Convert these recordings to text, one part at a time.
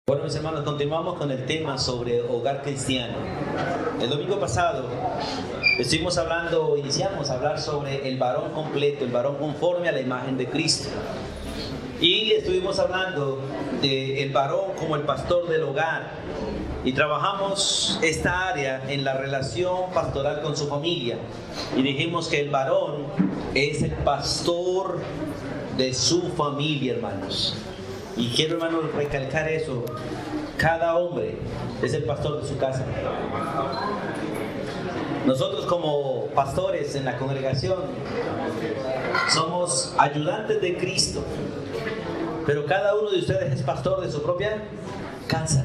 Bueno, mis hermanos, continuamos con el tema sobre hogar cristiano. El domingo pasado iniciamos a hablar sobre el varón completo, el varón conforme a la imagen de Cristo. Y estuvimos hablando del varón como el pastor del hogar. Y trabajamos esta área en la relación pastoral con su familia. Y dijimos que el varón es el pastor de su familia, hermanos. Y quiero, hermanos, recalcar eso. Cada hombre es el pastor de su casa. Nosotros como pastores en la congregación somos ayudantes de Cristo. Pero cada uno de ustedes es pastor de su propia casa.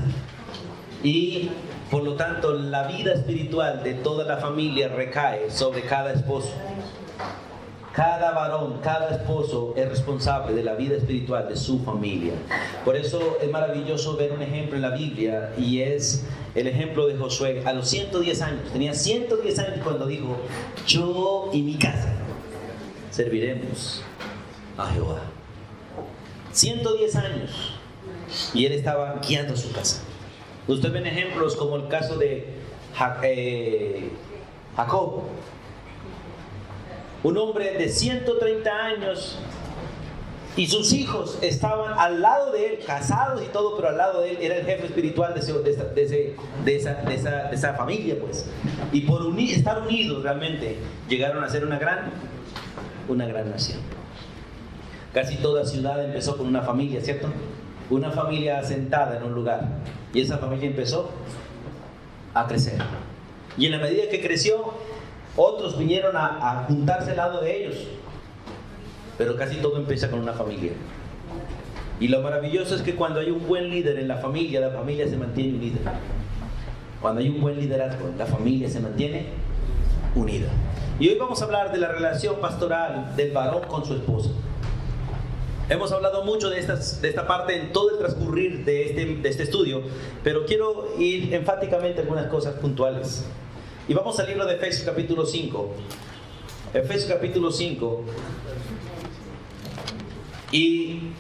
Y por lo tanto la vida espiritual de toda la familia recae sobre cada esposo. Cada varón, cada esposo es responsable de la vida espiritual de su familia. Por eso es maravilloso ver un ejemplo en la Biblia, y es el ejemplo de Josué. A los 110 años, tenía 110 años cuando dijo: yo y mi casa serviremos a Jehová. 110 años, y él estaba guiando su casa. Usted ven ejemplos como el caso de Jacob. Un hombre de 130 años, y sus hijos estaban al lado de él, casados y todo, pero al lado de él. Era el jefe espiritual de esa familia, pues. Y por estar unidos realmente llegaron a ser una gran nación. Casi toda ciudad empezó con una familia, ¿cierto? Una familia asentada en un lugar, y esa familia empezó a crecer. Y en la medida que creció, otros vinieron a juntarse al lado de ellos. Pero casi todo empieza con una familia. Y lo maravilloso es que cuando hay un buen líder en la familia se mantiene unida. Cuando hay un buen liderazgo, la familia se mantiene unida. Y hoy vamos a hablar de la relación pastoral del varón con su esposa. Hemos hablado mucho de esta parte en todo el transcurrir de este estudio, pero quiero ir enfáticamente a algunas cosas puntuales. Y vamos al libro de Efesios capítulo 5. Efesios capítulo 5. Y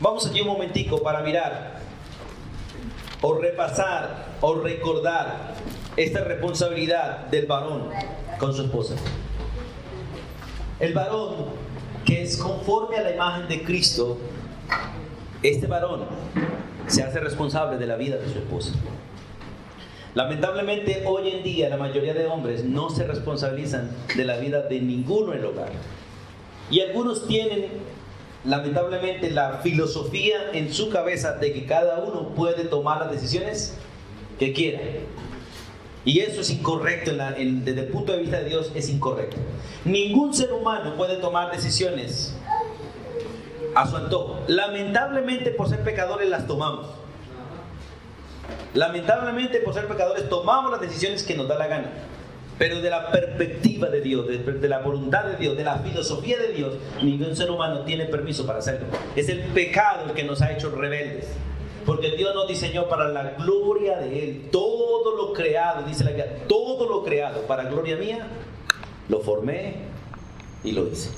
vamos aquí un momentico para mirar, o repasar, o recordar esta responsabilidad del varón con su esposa. El varón que es conforme a la imagen de Cristo, este varón se hace responsable de la vida de su esposa. Lamentablemente hoy en día la mayoría de hombres no se responsabilizan de la vida de ninguno en el hogar. Y algunos tienen lamentablemente la filosofía en su cabeza de que cada uno puede tomar las decisiones que quiera. Y eso es incorrecto, desde el punto de vista de Dios es incorrecto. Ningún ser humano puede tomar decisiones a su antojo. Lamentablemente por ser pecadores las tomamos. Lamentablemente por ser pecadores tomamos las decisiones que nos da la gana. Pero de la perspectiva de Dios, de la voluntad de Dios, de la filosofía de Dios, ningún ser humano tiene permiso para hacerlo. Es el pecado el que nos ha hecho rebeldes. Porque Dios nos diseñó para la gloria de Él. Todo lo creado, dice la Biblia, todo lo creado para gloria mía, lo formé y lo hice.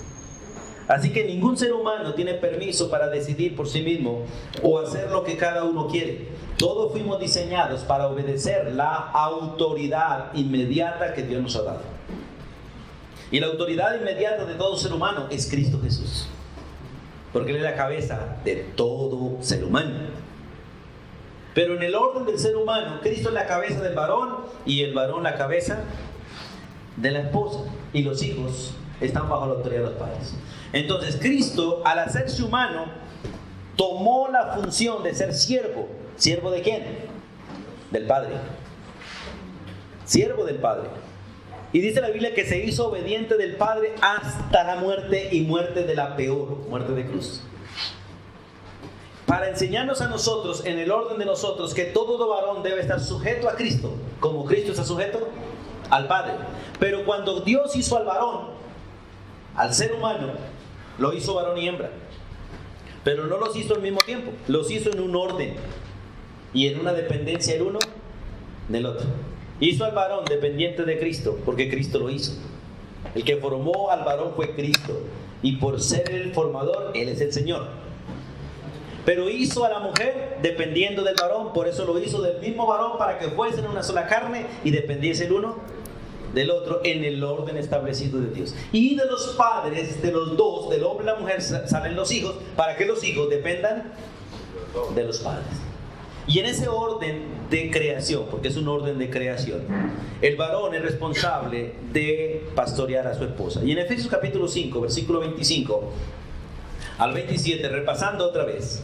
Así que ningún ser humano tiene permiso para decidir por sí mismo o hacer lo que cada uno quiere. Todos fuimos diseñados para obedecer la autoridad inmediata que Dios nos ha dado. Y la autoridad inmediata de todo ser humano es Cristo Jesús. Porque Él es la cabeza de todo ser humano. Pero en el orden del ser humano, Cristo es la cabeza del varón y el varón la cabeza de la esposa. Y los hijos están bajo la autoridad de los padres. Entonces Cristo, al hacerse humano, tomó la función de ser siervo. ¿Siervo de quién? Del Padre. Siervo del Padre. Y dice la Biblia que se hizo obediente del Padre hasta la muerte, y muerte de la peor, muerte de cruz. Para enseñarnos a nosotros, en el orden de nosotros, que todo varón debe estar sujeto a Cristo, como Cristo está sujeto al Padre. Pero cuando Dios hizo al varón, al ser humano, lo hizo varón y hembra. Pero no los hizo al mismo tiempo, los hizo en un orden y en una dependencia el uno del otro. Hizo al varón dependiente de Cristo, porque Cristo lo hizo. El que formó al varón fue Cristo, y por ser el formador, Él es el Señor. Pero hizo a la mujer dependiendo del varón, por eso lo hizo del mismo varón, para que fuesen una sola carne y dependiese el uno del otro en el orden establecido de Dios. Y de los padres, de los dos, del hombre y la mujer, salen los hijos, para que los hijos dependan de los padres. Y en ese orden de creación, porque es un orden de creación, el varón es responsable de pastorear a su esposa. Y en Efesios capítulo 5, versículo 25 al 27, repasando otra vez,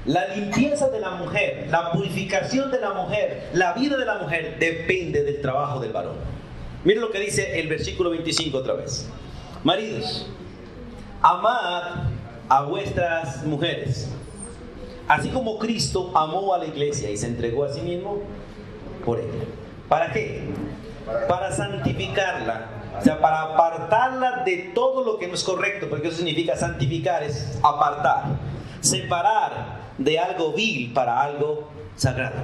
la limpieza de la mujer, la purificación de la mujer, la vida de la mujer depende del trabajo del varón. Miren lo que dice el versículo 25 otra vez. Maridos, amad a vuestras mujeres, así como Cristo amó a la iglesia y se entregó a sí mismo por ella. ¿Para qué? Para santificarla, o sea, para apartarla de todo lo que no es correcto, porque eso significa santificar, es apartar, separar de algo vil para algo sagrado.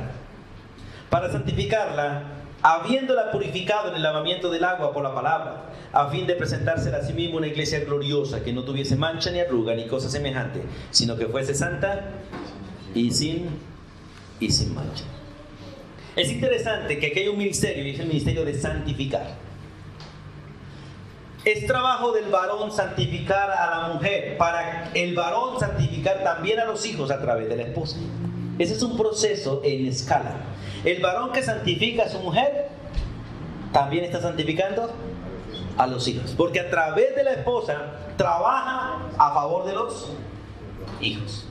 Para santificarla, habiéndola purificado en el lavamiento del agua por la palabra, a fin de presentársela a sí mismo una iglesia gloriosa, que no tuviese mancha ni arruga ni cosa semejante, sino que fuese santa y sin mancha. Es interesante que aquí hay un ministerio, y es el ministerio de santificar. Es trabajo del varón santificar a la mujer, para el varón santificar también a los hijos a través de la esposa. Ese es un proceso en escala. El varón que santifica a su mujer también está santificando a los hijos, porque a través de la esposa trabaja a favor de los hijos.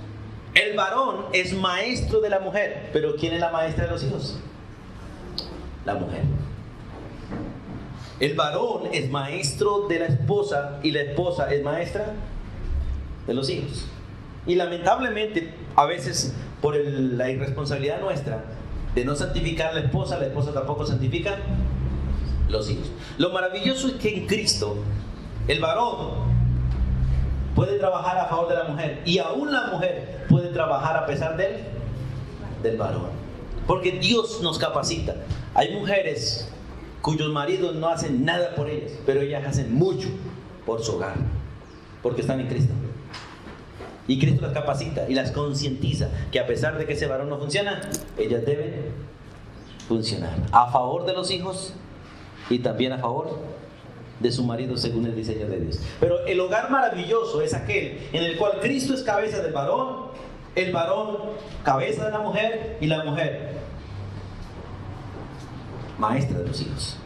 El varón es maestro de la mujer, pero ¿quién es la maestra de los hijos? La mujer. El varón es maestro de la esposa y la esposa es maestra de los hijos. Y lamentablemente, a veces por la irresponsabilidad nuestra de no santificar a la esposa tampoco santifica los hijos. Lo maravilloso es que en Cristo el varón puede trabajar a favor de la mujer, y aún la mujer puede trabajar a pesar del varón, porque Dios nos capacita. Hay mujeres cuyos maridos no hacen nada por ellas, pero ellas hacen mucho por su hogar, porque están en Cristo. Y Cristo las capacita y las concientiza que a pesar de que ese varón no funciona, ellas deben funcionar a favor de los hijos y también a favor de su marido según el diseño de Dios. Pero el hogar maravilloso es aquel en el cual Cristo es cabeza del varón, el varón cabeza de la mujer y la mujer maestra de los hijos.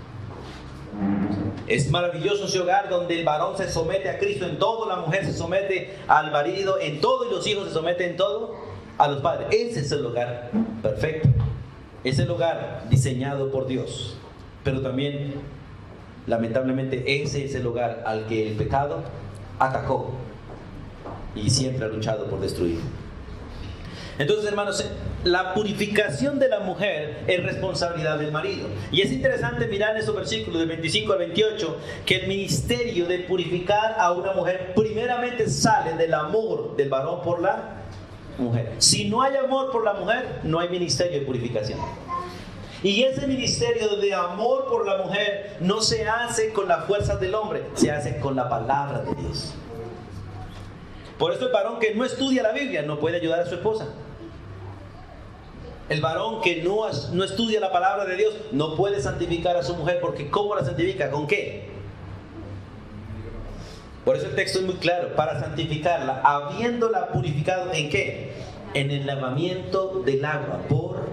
Es maravilloso ese hogar donde el varón se somete a Cristo en todo, la mujer se somete al marido en todo y los hijos se someten en todo a los padres. Ese es el hogar perfecto. Es el hogar diseñado por Dios. Pero también, lamentablemente, ese es el hogar al que el pecado atacó y siempre ha luchado por destruir. Entonces, hermanos, la purificación de la mujer es responsabilidad del marido. Y es interesante mirar en esos versículos del 25 al 28 que el ministerio de purificar a una mujer primeramente sale del amor del varón por la mujer. Si no hay amor por la mujer, no hay ministerio de purificación. Y ese ministerio de amor por la mujer no se hace con las fuerzas del hombre, se hace con la palabra de Dios. Por eso el varón que no estudia la Biblia no puede ayudar a su esposa. El varón que no estudia la palabra de Dios no puede santificar a su mujer, porque ¿cómo la santifica? ¿Con qué? Por eso el texto es muy claro: para santificarla, habiéndola purificado, ¿en qué? En el lavamiento del agua por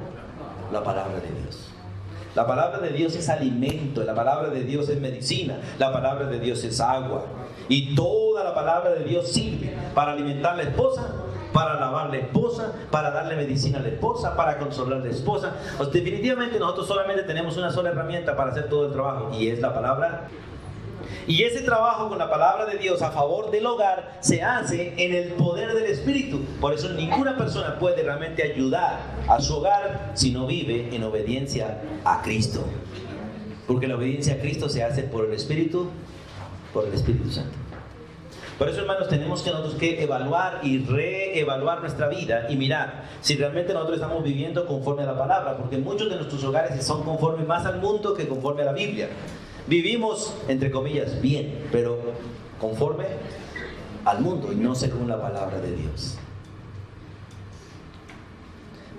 la palabra de Dios. La palabra de Dios es alimento, la palabra de Dios es medicina, la palabra de Dios es agua. Y toda la palabra de Dios sirve para alimentar a la esposa, para lavar a la esposa, para darle medicina a la esposa, para consolar a la esposa. Pues definitivamente nosotros solamente tenemos una sola herramienta para hacer todo el trabajo, y es la palabra. Y ese trabajo con la palabra de Dios a favor del hogar se hace en el poder del Espíritu. Por eso ninguna persona puede realmente ayudar a su hogar si no vive en obediencia a Cristo. Porque la obediencia a Cristo se hace por el Espíritu Santo. Por eso, hermanos, tenemos nosotros que evaluar y reevaluar nuestra vida y mirar si realmente nosotros estamos viviendo conforme a la palabra, porque muchos de nuestros hogares son conforme más al mundo que conforme a la Biblia. Vivimos, entre comillas, bien, pero conforme al mundo y no según la palabra de Dios.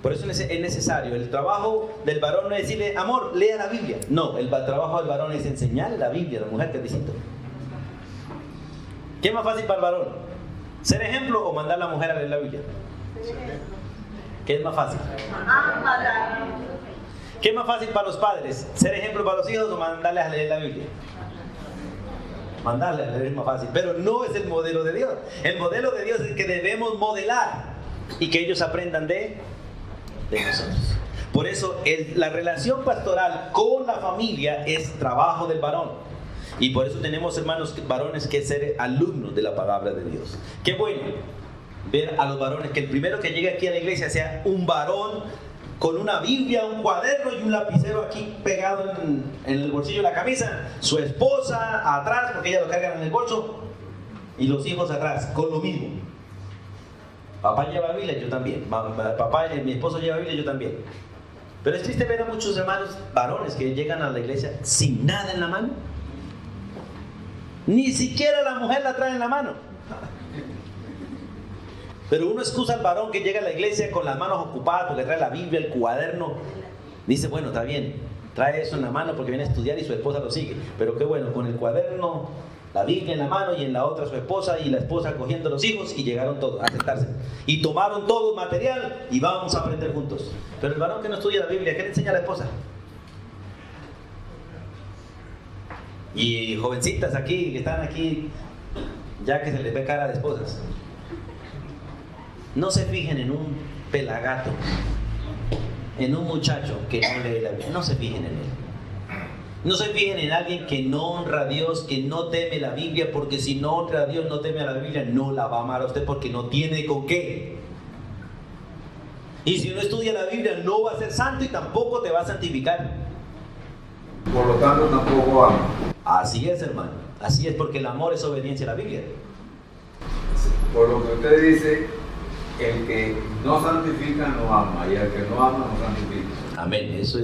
Por eso es necesario. El trabajo del varón no es decirle, amor, lea la Biblia. No, el trabajo del varón es enseñarle la Biblia a la mujer, que es distinto. ¿Qué es más fácil para el varón? ¿Ser ejemplo o mandar a la mujer a leer la Biblia? ¿Qué es más fácil? ¿Qué es más fácil para los padres? ¿Ser ejemplo para los hijos o mandarles a leer la Biblia? Mandarles a leer es más fácil, pero no es el modelo de Dios. El modelo de Dios es que debemos modelar y que ellos aprendan de nosotros. Por eso la relación pastoral con la familia es trabajo del varón. Y por eso tenemos, hermanos varones, que ser alumnos de la palabra de Dios. Qué bueno ver a los varones, que el primero que llegue aquí a la iglesia sea un varón con una Biblia, un cuaderno y un lapicero aquí pegado en el bolsillo de la camisa, su esposa atrás, porque ella lo cargan en el bolso, y los hijos atrás, con lo mismo. Papá lleva Biblia, yo también. Papá, mi esposo lleva Biblia, yo también. Pero es triste ver a muchos hermanos varones que llegan a la iglesia sin nada en la mano. Ni siquiera la mujer la trae en la mano. Pero uno excusa al varón que llega a la iglesia con las manos ocupadas porque trae la Biblia, el cuaderno. Dice, bueno, está bien, trae eso en la mano porque viene a estudiar y su esposa lo sigue. Pero qué bueno, con el cuaderno, la Biblia en la mano y en la otra su esposa y la esposa cogiendo los hijos, y llegaron todos a sentarse. Y tomaron todo el material y vamos a aprender juntos. Pero el varón que no estudia la Biblia, ¿qué le enseña a la esposa? Y jovencitas aquí, que están aquí, ya que se les ve cara de esposas. No se fijen en un pelagato, en un muchacho que no lee la Biblia. No se fijen en él. No se fijen en alguien que no honra a Dios, que no teme la Biblia, porque si no honra a Dios, no teme a la Biblia, no la va a amar a usted porque no tiene con qué. Y si no estudia la Biblia, no va a ser santo y tampoco te va a santificar. Por lo tanto, tampoco ama. Así es, hermano. Así es, porque el amor es obediencia a la Biblia. Por lo que usted dice, el que no santifica no ama, y el que no ama no santifica. Amén. Eso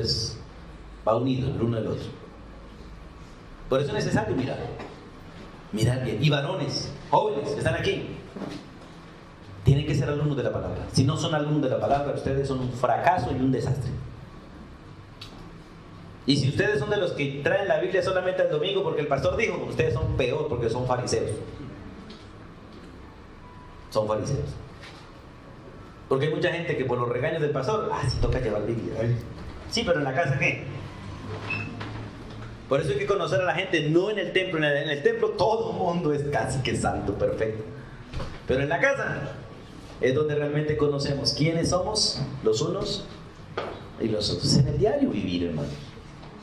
va unido el uno al otro. Por eso es necesario mirar bien. Y varones, jóvenes que están aquí, tienen que ser alumnos de la palabra. Si no son alumnos de la palabra, ustedes son un fracaso y un desastre. Y si ustedes son de los que traen la Biblia solamente el domingo porque el pastor dijo, ustedes son peor porque son fariseos. Son fariseos. Porque hay mucha gente que por los regaños del pastor, sí toca llevar Biblia. Sí, pero en la casa, ¿qué? Por eso hay que conocer a la gente, no en el templo. En el templo todo el mundo es casi que santo, perfecto. Pero en la casa es donde realmente conocemos quiénes somos los unos y los otros. En el diario vivir, hermanos.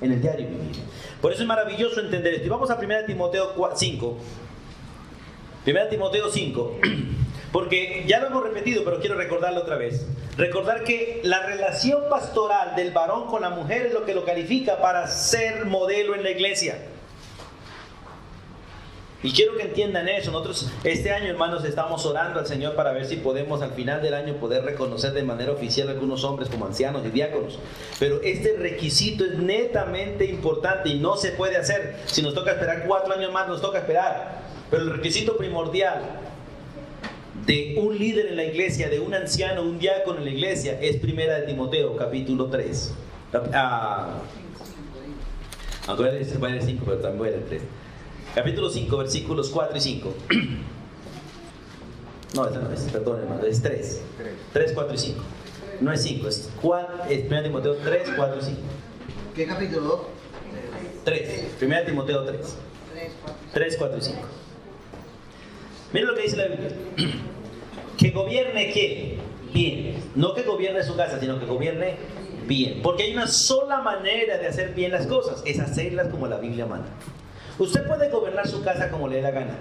En el diario vivir. Por eso es maravilloso entender esto. Y vamos a 1 Timoteo 5. 1 Timoteo 5. Porque ya lo hemos repetido, pero quiero recordarlo otra vez. Recordar que la relación pastoral del varón con la mujer es lo que lo califica para ser modelo en la iglesia. Y quiero que entiendan eso. Nosotros este año, hermanos, estamos orando al Señor para ver si podemos al final del año poder reconocer de manera oficial a algunos hombres como ancianos y diáconos. Pero este requisito es netamente importante y no se puede hacer. Si nos toca esperar 4 años más, nos toca esperar. Pero el requisito primordial de un líder en la iglesia, de un anciano, un diácono en la iglesia, es 1 Timoteo, capítulo 3. Aunque voy a leer 5, pero también voy a leer 3. Capítulo 5, versículos 4 y 5. No, esta no es, perdón, hermano, es 3. 3, 4 y 5. No es 5, es 1 Timoteo 3, 4 y 5. ¿Qué capítulo? 3. 1 Timoteo 3. 3, 4 y 5. Miren lo que dice la Biblia. Que gobierne ¿qué? Bien. No que gobierne su casa, sino que gobierne bien. Porque hay una sola manera de hacer bien las cosas, es hacerlas como la Biblia manda. Usted puede gobernar su casa como le dé la gana,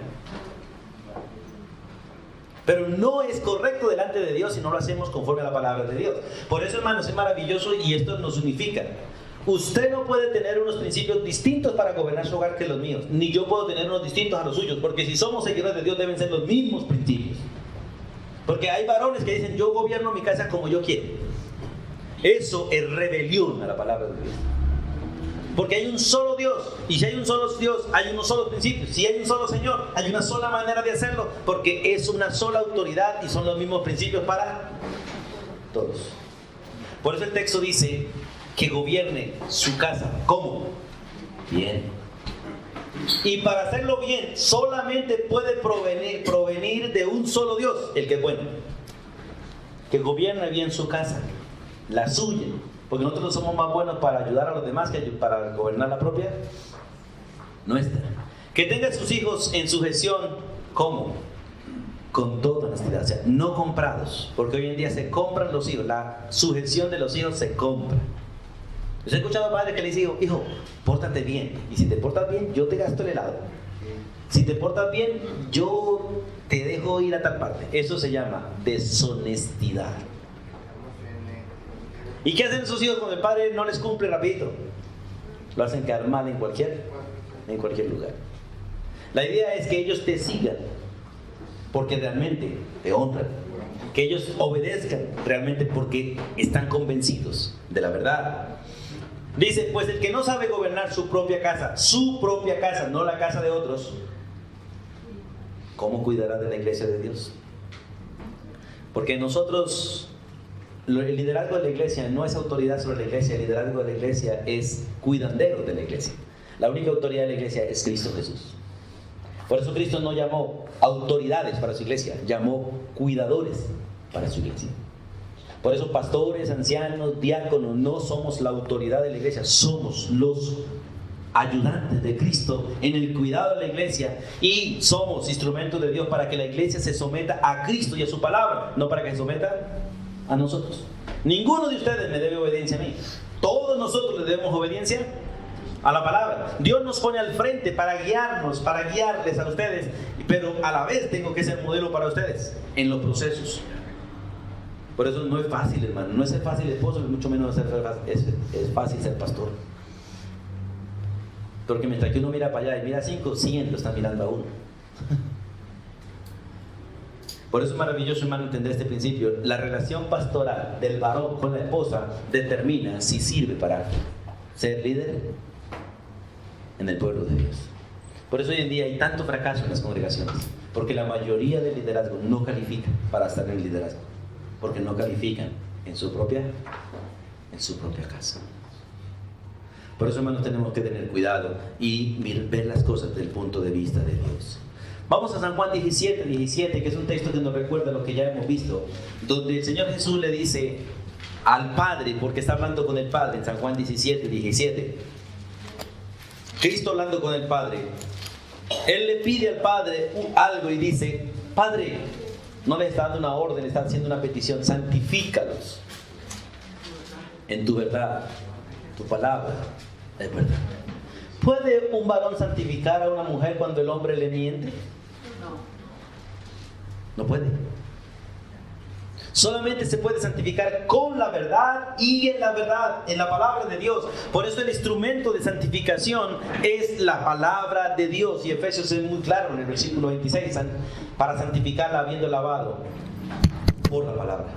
pero no es correcto delante de Dios si no lo hacemos conforme a la palabra de Dios. Por eso, hermanos, es maravilloso y esto nos unifica. Usted no puede tener unos principios distintos para gobernar su hogar que los míos, ni yo puedo tener unos distintos a los suyos, porque si somos seguidores de Dios deben ser los mismos principios. Porque hay varones que dicen, yo gobierno mi casa como yo quiero. Eso es rebelión a la palabra de Dios. Porque hay un solo Dios. Y si hay un solo Dios, hay unos solos principios. Si hay un solo Señor, hay una sola manera de hacerlo. Porque es una sola autoridad y son los mismos principios para todos. Por eso el texto dice que gobierne su casa. ¿Cómo? Bien. Y para hacerlo bien, solamente puede provenir de un solo Dios, el que es bueno. Que gobierne bien su casa, la suya. Porque nosotros somos más buenos para ayudar a los demás que para gobernar la propia nuestra. Que tenga a sus hijos en sujeción, ¿cómo? Con toda honestidad, o sea, no comprados. Porque hoy en día se compran los hijos, la sujeción de los hijos se compra. Yo he escuchado a padres que le dicen, hijo, pórtate bien. Y si te portas bien, yo te gasto el helado. Si te portas bien, yo te dejo ir a tal parte. Eso se llama deshonestidad. ¿Y qué hacen sus hijos cuando el padre no les cumple rapidito? Lo hacen quedar mal en cualquier lugar. La idea es que ellos te sigan porque realmente te honran. Que ellos obedezcan realmente porque están convencidos de la verdad. Dice, pues el que no sabe gobernar su propia casa, no la casa de otros, ¿cómo cuidará de la iglesia de Dios? Porque nosotros, el liderazgo de la iglesia no es autoridad sobre la iglesia, el liderazgo de la iglesia es cuidandero de la iglesia. La única autoridad de la iglesia es Cristo Jesús. Por eso Cristo no llamó autoridades para su iglesia, llamó cuidadores para su iglesia. Por eso pastores, ancianos, diáconos, no somos la autoridad de la iglesia, somos los ayudantes de Cristo en el cuidado de la iglesia y somos instrumentos de Dios para que la iglesia se someta a Cristo y a su palabra, no para que se someta a nosotros. Ninguno de ustedes me debe obediencia a mí. Todos nosotros le debemos obediencia a la palabra. Dios nos pone al frente para guiarnos, para guiarles a ustedes, pero a la vez tengo que ser modelo para ustedes en los procesos. Por eso no es fácil, hermano. No es ser fácil esposo, mucho menos es fácil ser pastor. Porque mientras que uno mira para allá y mira 5, 100 están mirando a uno. Por eso es maravilloso, hermano, entender este principio. La relación pastoral del varón con la esposa determina si sirve para ser líder en el pueblo de Dios. Por eso hoy en día hay tanto fracaso en las congregaciones. Porque la mayoría del liderazgo no califica para estar en el liderazgo. Porque no califican en su propia casa. Por eso, hermanos, tenemos que tener cuidado y ver las cosas desde el punto de vista de Dios. Vamos a San Juan 17, que es un texto que nos recuerda lo que ya hemos visto, donde el Señor Jesús le dice al Padre, porque está hablando con el Padre en San Juan 17. Cristo hablando con el Padre, Él le pide al Padre algo y dice, Padre, no le está dando una orden, le está haciendo una petición, santifícalos en tu verdad, tu palabra es verdad. ¿Puede un varón santificar a una mujer cuando el hombre le miente? No puede. Solamente se puede santificar con la verdad y en la verdad, en la palabra de Dios. Por eso el instrumento de santificación es la palabra de Dios. Y Efesios es muy claro en el versículo 26, para santificarla habiendo lavado por la palabra.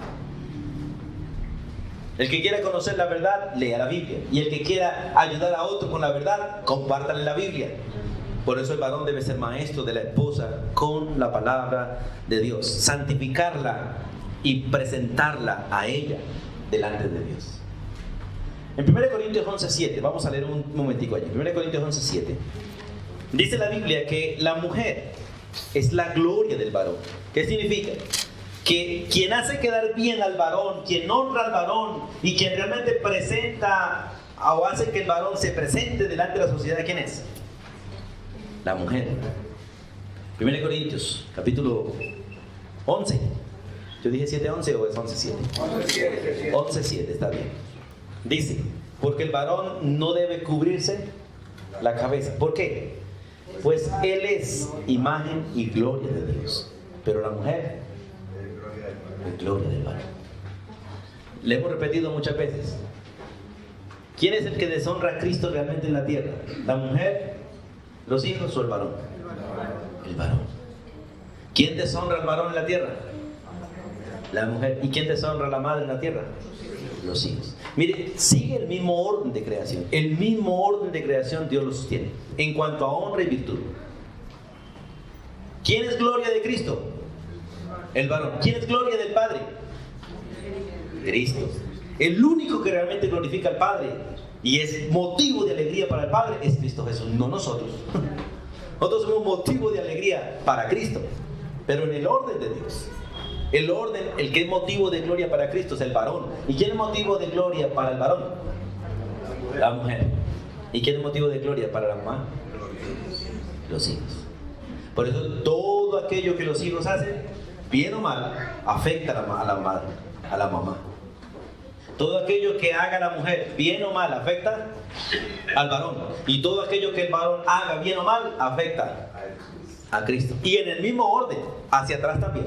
El que quiera conocer la verdad, lea la Biblia. Y el que quiera ayudar a otro con la verdad, compártale la Biblia. Por eso el varón debe ser maestro de la esposa con la palabra de Dios. Santificarla y presentarla a ella delante de Dios. En 1 Corintios 11:7, vamos a leer un momentico allí. 1 Corintios 11:7. Dice la Biblia que la mujer es la gloria del varón. ¿Qué significa? Que quien hace quedar bien al varón, quien honra al varón y quien realmente presenta o hace que el varón se presente delante de la sociedad, ¿quién es? La mujer. 1 Corintios, capítulo 11. ¿Yo dije 7:11 o es 11:7? 11:7, está bien. Dice, porque el varón no debe cubrirse la cabeza. ¿Por qué? Pues él es imagen y gloria de Dios. Pero la mujer es gloria del varón. Le hemos repetido muchas veces. ¿Quién es el que deshonra a Cristo realmente en la tierra? ¿La mujer, los hijos o el varón? El varón. ¿Quién deshonra al varón en la tierra? La mujer. ¿Y quién deshonra a la madre en la tierra? Los hijos. Mire, sigue el mismo orden de creación. El mismo orden de creación Dios lo sostiene en cuanto a honra y virtud. ¿Quién es gloria de Cristo? El varón. ¿Quién es gloria del Padre? Cristo. El único que realmente glorifica al Padre y es motivo de alegría para el Padre es Cristo Jesús, no nosotros. Nosotros somos motivo de alegría para Cristo, pero en el orden de Dios. El orden, el que es motivo de gloria para Cristo es el varón. ¿Y quién es motivo de gloria para el varón? La mujer. ¿Y quién es motivo de gloria para la mamá? Los hijos. Por eso todo aquello que los hijos hacen, bien o mal, afecta a la madre, a la mamá. Todo aquello que haga la mujer, bien o mal, afecta al varón. Y todo aquello que el varón haga, bien o mal, afecta a Cristo. Y en el mismo orden, hacia atrás también.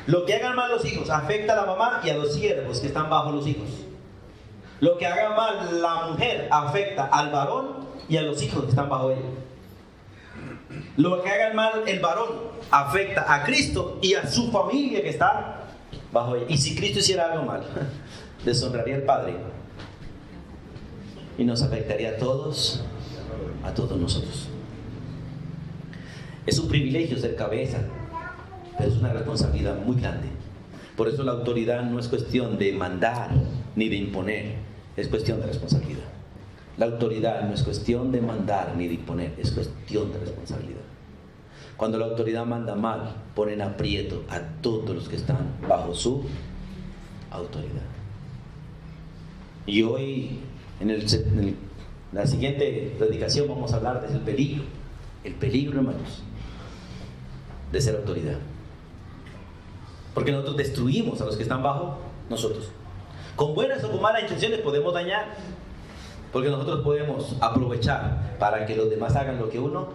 Lo que hagan mal los hijos afecta a la mamá y a los siervos que están bajo los hijos. Lo que haga mal la mujer afecta al varón y a los hijos que están bajo ella. Lo que haga mal el varón afecta a Cristo y a su familia que está bajo ella. Y si Cristo hiciera algo mal, deshonraría al Padre y nos afectaría a todos nosotros. Es un privilegio ser cabeza, pero es una responsabilidad muy grande. Por eso la autoridad no es cuestión de mandar ni de imponer, es cuestión de responsabilidad. La autoridad no es cuestión de mandar ni de imponer, es cuestión de responsabilidad. Cuando la autoridad manda mal, ponen aprieto a todos los que están bajo su autoridad. Y hoy, en la siguiente predicación, vamos a hablar del peligro. El peligro, hermanos, de ser autoridad. Porque nosotros destruimos a los que están bajo nosotros. Con buenas o con malas intenciones podemos dañar. Porque nosotros podemos aprovechar para que los demás hagan lo que uno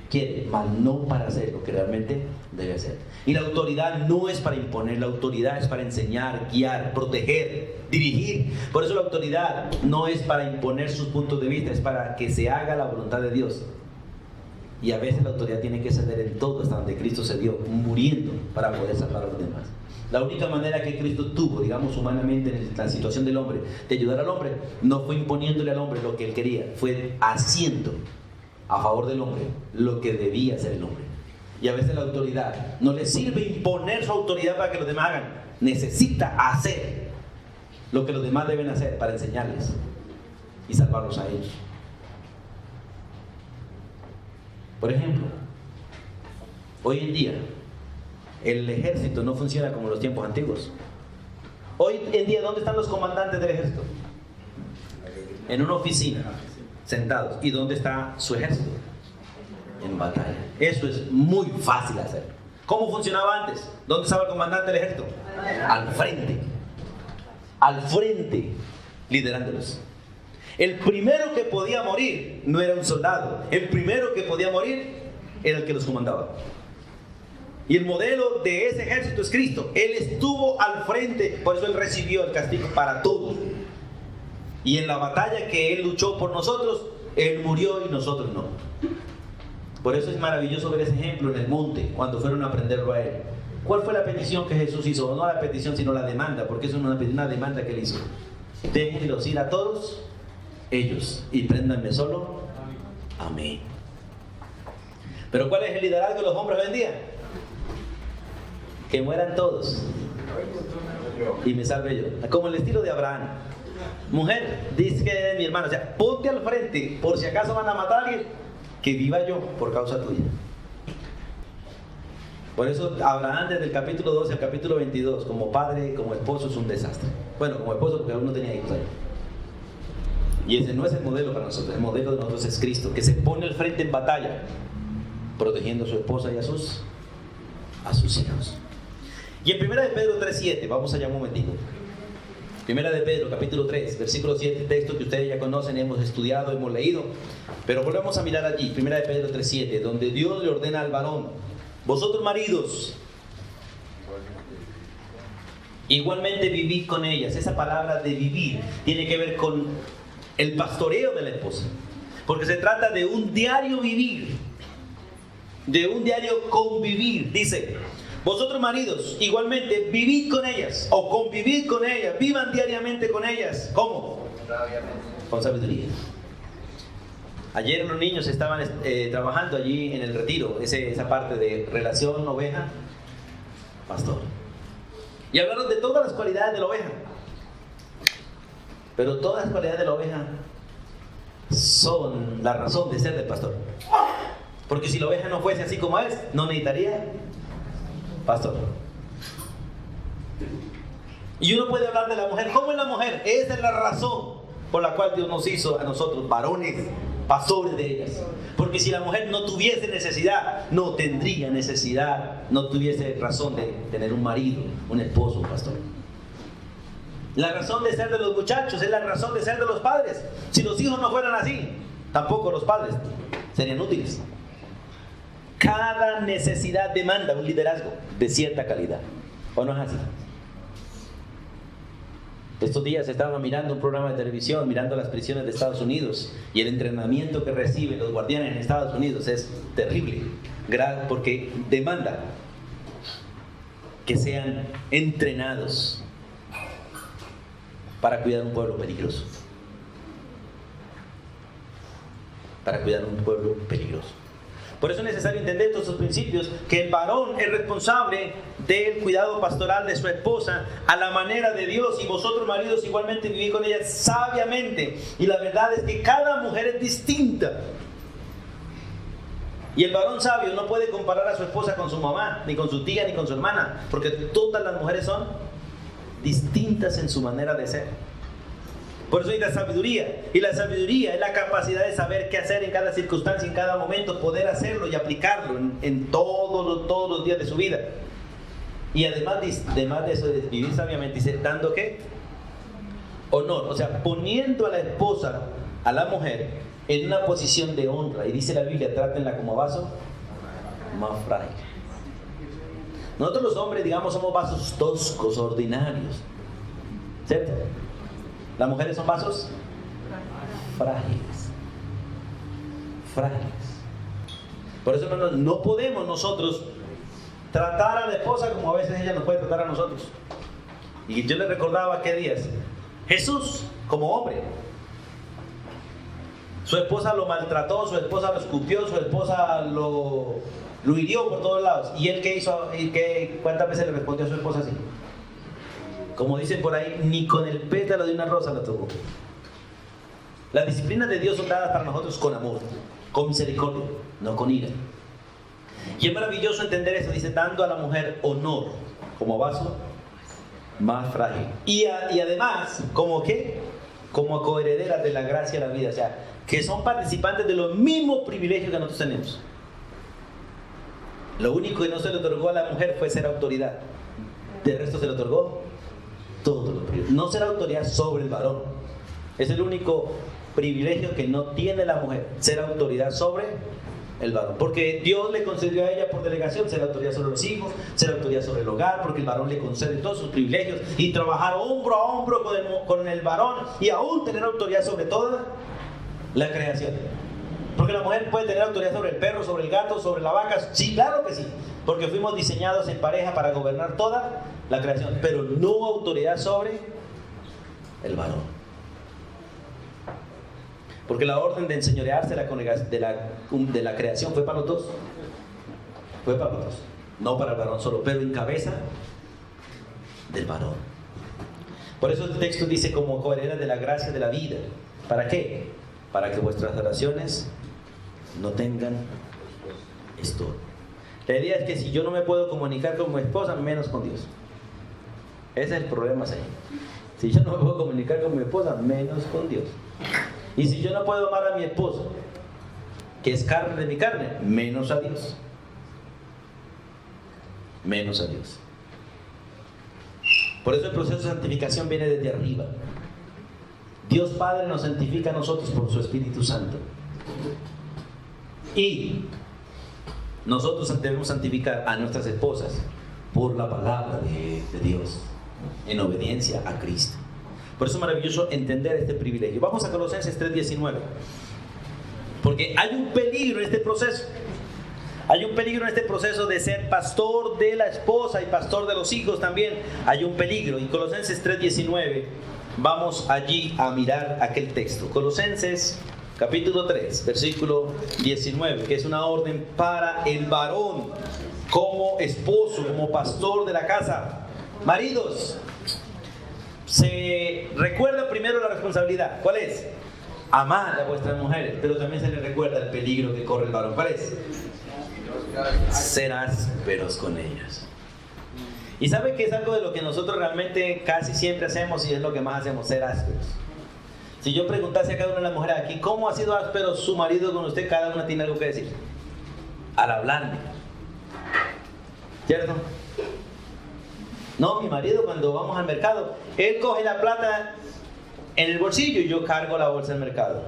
quiere, mas no para hacer lo que realmente debe hacer. Y la autoridad no es para imponer, la autoridad es para enseñar, guiar, proteger, dirigir. Por eso la autoridad no es para imponer sus puntos de vista, es para que se haga la voluntad de Dios. Y a veces la autoridad tiene que ceder en todo hasta donde Cristo cedió, muriendo para poder salvar a los demás. La única manera que Cristo tuvo, digamos humanamente en la situación del hombre, de ayudar al hombre, no fue imponiéndole al hombre lo que él quería, fue haciendo a favor del hombre lo que debía hacer el hombre. Y a veces la autoridad no le sirve imponer su autoridad para que los demás hagan, necesita hacer lo que los demás deben hacer para enseñarles y salvarlos a ellos. Por ejemplo, hoy en día el ejército no funciona como en los tiempos antiguos. Hoy en día, ¿dónde están los comandantes del ejército? En una oficina, sentados. ¿Y dónde está su ejército? En batalla. Eso es muy fácil hacer. ¿Cómo funcionaba antes? ¿Dónde estaba el comandante del ejército? Al frente, liderándolos. El primero que podía morir no era un soldado. El primero que podía morir era el que los comandaba. Y el modelo de ese ejército es Cristo. Él estuvo al frente, por eso Él recibió el castigo para todos. Y en la batalla que Él luchó por nosotros, Él murió y nosotros no. Por eso es maravilloso ver ese ejemplo en el monte, cuando fueron a prenderlo a Él. ¿Cuál fue la petición que Jesús hizo? No la petición, sino la demanda, porque es una demanda que Él hizo. Déjenlos ir a todos ellos y préndanme solo a mí. Pero ¿cuál es el liderazgo de los hombres hoy en día? Que mueran todos y me salve yo, como el estilo de Abraham. Mujer, dice que mi hermano, o sea, ponte al frente por si acaso van a matar a alguien, que viva yo por causa tuya. Por eso Abraham desde el capítulo 12 al capítulo 22 como padre, como esposo es un desastre. Bueno, como esposo porque aún no tenía hijos ahí. Y ese no es el modelo para nosotros. El modelo de nosotros es Cristo, que se pone al frente en batalla, protegiendo a su esposa y a sus hijos. Y en 1 de Pedro 3:7, vamos allá un momentito. 1 de Pedro, capítulo 3, versículo 7, texto que ustedes ya conocen, hemos estudiado, hemos leído. Pero volvemos a mirar allí, 1 de Pedro 3:7, donde Dios le ordena al varón: vosotros maridos, igualmente vivid con ellas. Esa palabra de vivir tiene que ver con el pastoreo de la esposa. Porque se trata de un diario vivir, de un diario convivir. Dice: Vosotros maridos, igualmente, vivid con ellas o convivid con ellas, vivan diariamente con ellas. ¿Cómo? Con sabiduría. Ayer los niños estaban trabajando allí en el retiro, esa parte de relación oveja-pastor. Y hablaron de todas las cualidades de la oveja. Pero todas las cualidades de la oveja son la razón de ser del pastor. Porque si la oveja no fuese así como es, no necesitaría pastor. Y uno puede hablar de la mujer. ¿Cómo es la mujer? Esa es la razón por la cual Dios nos hizo a nosotros varones, pastores de ellas. Porque si la mujer no tuviese necesidad, no tendría necesidad, no tuviese razón de tener un marido, un esposo, un pastor. La razón de ser de los muchachos es la razón de ser de los padres. Si los hijos no fueran así, tampoco los padres serían útiles. Cada necesidad demanda un liderazgo de cierta calidad. ¿O no es así? Estos días estaba mirando un programa de televisión, mirando las prisiones de Estados Unidos, y el entrenamiento que reciben los guardianes en Estados Unidos es terrible, porque demanda que sean entrenados para cuidar un pueblo peligroso. Para cuidar un pueblo peligroso. Por eso es necesario entender todos estos principios, que el varón es responsable del cuidado pastoral de su esposa a la manera de Dios, y vosotros maridos igualmente vivís con ella sabiamente. Y la verdad es que cada mujer es distinta. Y el varón sabio no puede comparar a su esposa con su mamá, ni con su tía, ni con su hermana, porque todas las mujeres son distintas en su manera de ser. Por eso hay la sabiduría, y la sabiduría es la capacidad de saber qué hacer en cada circunstancia, en cada momento, poder hacerlo y aplicarlo en todos los días de su vida. Y además de eso, de vivir sabiamente, dice, dando ¿qué? Honor, o sea, poniendo a la esposa, a la mujer, en una posición de honra. Y dice la Biblia, trátenla como vaso más frágil. Nosotros los hombres, digamos, somos vasos toscos, ordinarios, ¿cierto? Las mujeres son vasos frágiles. Frágiles. Por eso no podemos nosotros tratar a la esposa como a veces ella nos puede tratar a nosotros. Y yo le recordaba qué días. Jesús, como hombre, su esposa lo maltrató, su esposa lo escupió, su esposa lo hirió por todos lados. ¿Y él qué hizo? ¿Cuántas veces le respondió a su esposa así? Como dicen por ahí, ni con el pétalo de una rosa la tocó. Las disciplinas de Dios son dadas para nosotros con amor, con misericordia, no con ira. Y es maravilloso entender eso. Dice, dando a la mujer honor como vaso más frágil. Y además, ¿como qué? Como coherederas de la gracia de la vida. O sea, que son participantes de los mismos privilegios que nosotros tenemos. Lo único que no se le otorgó a la mujer fue ser autoridad. De resto se le otorgó todo lo privilegios. No ser autoridad sobre el varón. Es el único privilegio que no tiene la mujer, ser autoridad sobre el varón. Porque Dios le concedió a ella por delegación ser autoridad sobre los hijos, ser autoridad sobre el hogar, porque el varón le concede todos sus privilegios, y trabajar hombro a hombro con el varón, y aún tener autoridad sobre toda la creación. Porque la mujer puede tener autoridad sobre el perro, sobre el gato, sobre la vaca. Sí, claro que sí. Porque fuimos diseñados en pareja para gobernar toda la creación, pero no autoridad sobre el varón. Porque la orden de enseñorearse de la creación fue para los dos. Fue para los dos. No para el varón solo, pero en cabeza del varón. Por eso el texto dice, como coheredas de la gracia de la vida. ¿Para qué? Para que vuestras oraciones no tengan estorbo. La idea es que si yo no me puedo comunicar con mi esposa, menos con Dios. Ese es el problema, Señor. Si yo no me puedo comunicar con mi esposa, menos con Dios. Y si yo no puedo amar a mi esposo, que es carne de mi carne, menos a Dios. Menos a Dios. Por eso el proceso de santificación viene desde arriba. Dios Padre nos santifica a nosotros por su Espíritu Santo. Y nosotros debemos santificar a nuestras esposas por la palabra de Dios, en obediencia a Cristo. Por eso es maravilloso entender este privilegio. Vamos a Colosenses 3:19. Porque hay un peligro en este proceso. Hay un peligro en este proceso de ser pastor de la esposa y pastor de los hijos también. Hay un peligro. Y Colosenses 3:19, vamos allí a mirar aquel texto. Colosenses capítulo 3, versículo 19, que es una orden para el varón como esposo, como pastor de la casa. Maridos, se recuerda primero la responsabilidad. ¿Cuál es? Amar a vuestras mujeres, pero también se les recuerda el peligro que corre el varón. ¿Cuál es? Ser ásperos con ellas. Y sabe que es algo de lo que nosotros realmente casi siempre hacemos, y es lo que más hacemos, ser ásperos. Si yo preguntase a cada una de las mujeres aquí, ¿cómo ha sido áspero su marido con usted? Cada una tiene algo que decir. Al hablarme. ¿Cierto? No, mi marido cuando vamos al mercado, él coge la plata en el bolsillo y yo cargo la bolsa del mercado.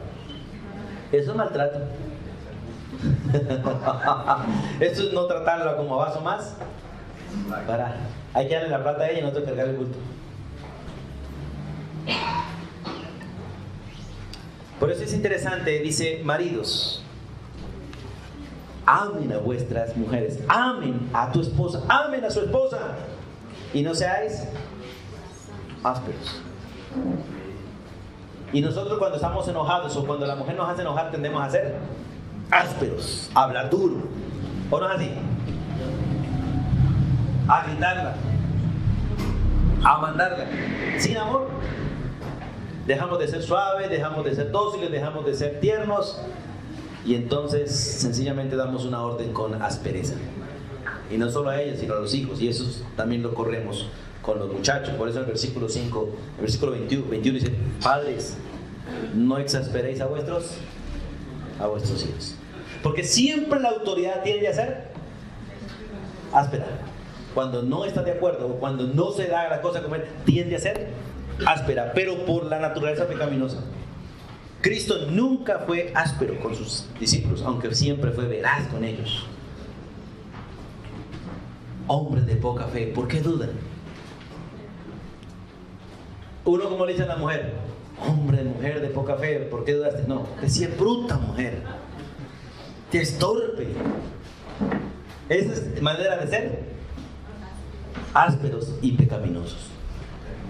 Eso es maltrato. Esto es no tratarla como vaso más. Hay que darle la plata a ella y nosotros cargar el bulto. Por eso es interesante, dice: maridos, amen a vuestras mujeres, amen a tu esposa, amen a su esposa, y no seáis ásperos. Y nosotros cuando estamos enojados o cuando la mujer nos hace enojar tendemos a ser ásperos, a hablar duro, ¿o no es así? A gritarla, a mandarla, sin amor. Dejamos de ser suaves, dejamos de ser dóciles, dejamos de ser tiernos, y entonces sencillamente damos una orden con aspereza. Y no solo a ellas, sino a los hijos, y eso también lo corremos con los muchachos. Por eso el versículo 5, el versículo 21 dice: padres, no exasperéis a vuestros hijos. Porque siempre la autoridad tiende a ser áspera. Cuando no está de acuerdo o cuando no se da la cosa como él, tiende a ser áspera, pero por la naturaleza pecaminosa. Cristo nunca fue áspero con sus discípulos, aunque siempre fue veraz con ellos. Hombres de poca fe, ¿por qué dudan? Uno, como le dice a la mujer: hombre, mujer de poca fe, ¿por qué dudaste? No, que si es bruta, mujer, que es torpe. Esa es manera de ser ásperos y pecaminosos.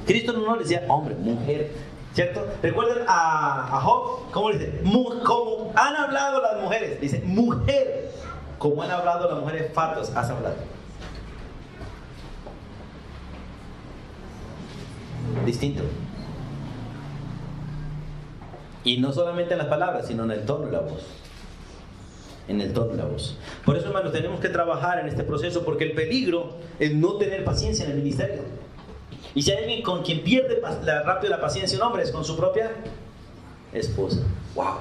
Cristo no le decía hombre, mujer, ¿cierto? ¿Recuerdan a Job? ¿Cómo le dice? Como han hablado las mujeres, dice mujer, como han hablado las mujeres fatos, has hablado. Distinto. Y no solamente en las palabras, sino en el tono de la voz. En el tono de la voz. Por eso, hermanos, tenemos que trabajar en este proceso, porque el peligro es no tener paciencia en el ministerio. Y si hay alguien con quien pierde rápido la paciencia un hombre, es con su propia esposa. ¡Wow!